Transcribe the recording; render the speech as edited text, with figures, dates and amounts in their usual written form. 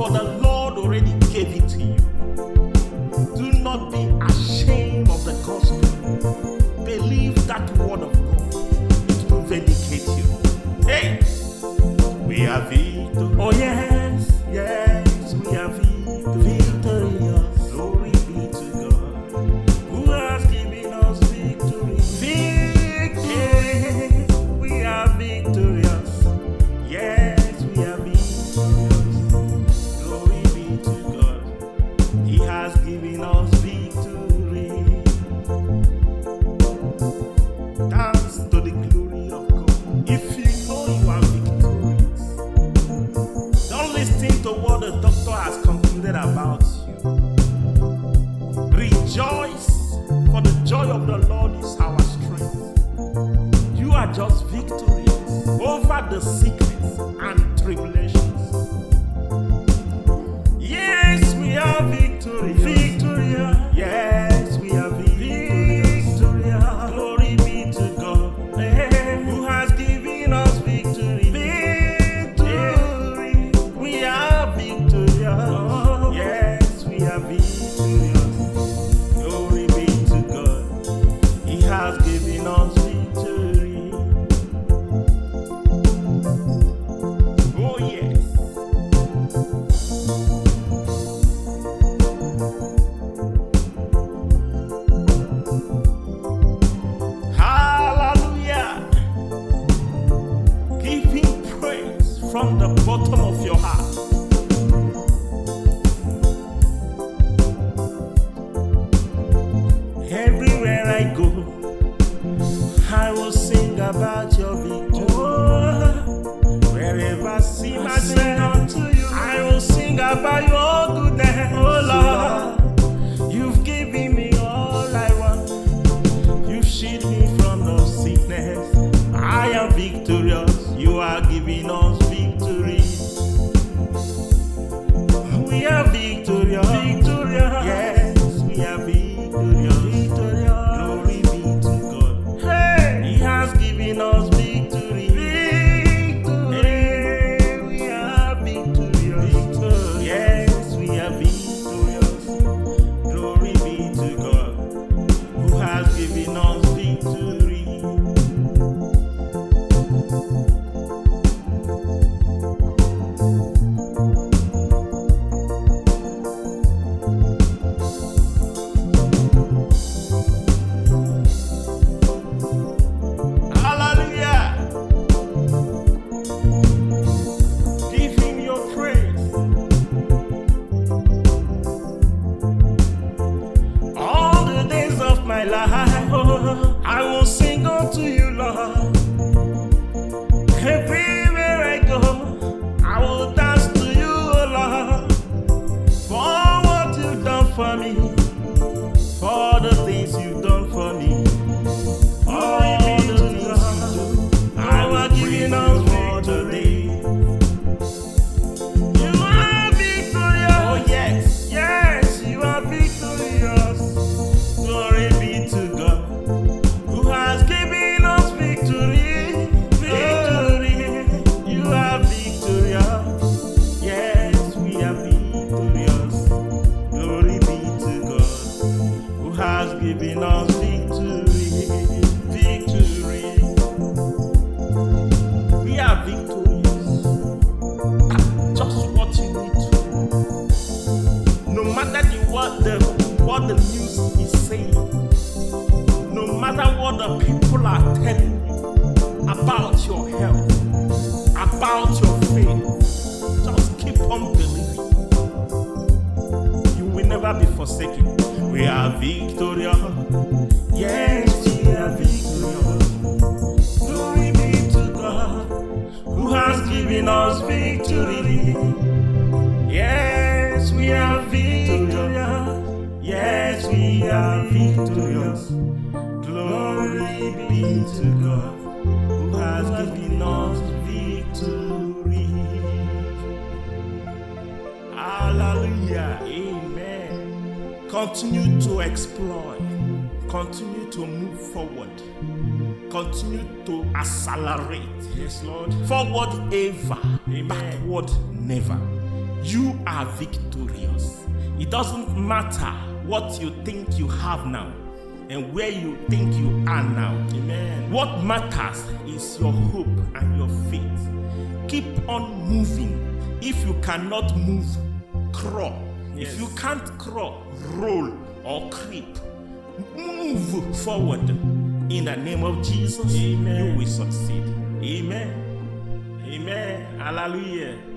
for the Lord already gave it to you. Do not be ashamed of the gospel. Believe that word of God. It will vindicate you. Hey, we are victorious. Oh yes, yes, we are victorious. Glory be to God, who has given us victory. Victory, we are victorious. Yes, we are victorious. Glory be to God, He has given us victory. Dance to the glory of God. If you know you are victorious, don't listen to what the doctor has concluded about you. Rejoice, for the joy of the Lord is our strength. You are just victorious over the sickness and tribulations. Yes, we are victorious. Victorious. Yes, we are victorious. Glory be to God, who has given us victory. Victory. We are victorious. Yes, we are victorious. Glory be to God. He has given us victory. Oh yes. Hallelujah. Give Him praise from the bottom of your heart. Everywhere I go, I will sing about your victory. Wherever I see myself, I will sing about your goodness. Oh Lord, you've given me all I want. You've shielded me from no sickness. I am victorious. You are giving us victory. We are victorious. Victorious. Yes, we are victorious. Victorious. Glory be to God. Hey, He has given us victory. Victory. Hey, we are victorious. Victorious. Yes, we are victorious. Glory be to God, who has given us victory. Hallelujah. Give Him your praise. All the days of my life, I will sing unto you, Lord. Everywhere I go, I will dance to you, oh Lord. For what you've done for me, for the things you've done for me, all the things you do, I will give you now victory. You are victorious. Oh yes, yes, you are victorious. Glory be to God, who has given us victory. Victory. You are victorious. Yes, we are victorious. Glory be to God, who has given us victory. Victory. We are victorious. Just what you need to. No matter what the news is saying, no matter what the people are telling you about your health, about your faith, just keep on believing. You will never be forsaken. We are victorious. Yes, we are victorious. Glory be to God, who has given us victory. Yes, we are victorious. Yes, we are victorious. Glory be to God, who has given us victory. Hallelujah. Amen. Continue to explore. Continue to move forward. Continue to accelerate. Yes, Lord. Forward ever. Amen. Backward never. You are victorious. It doesn't matter what you think you have now and where you think you are now. Amen. What matters is your hope and your faith. Keep on moving. If you cannot move, crawl. Yes. If you can't crawl, roll or creep. Move forward. In the name of Jesus, Amen. You will succeed. Amen. Amen. Hallelujah.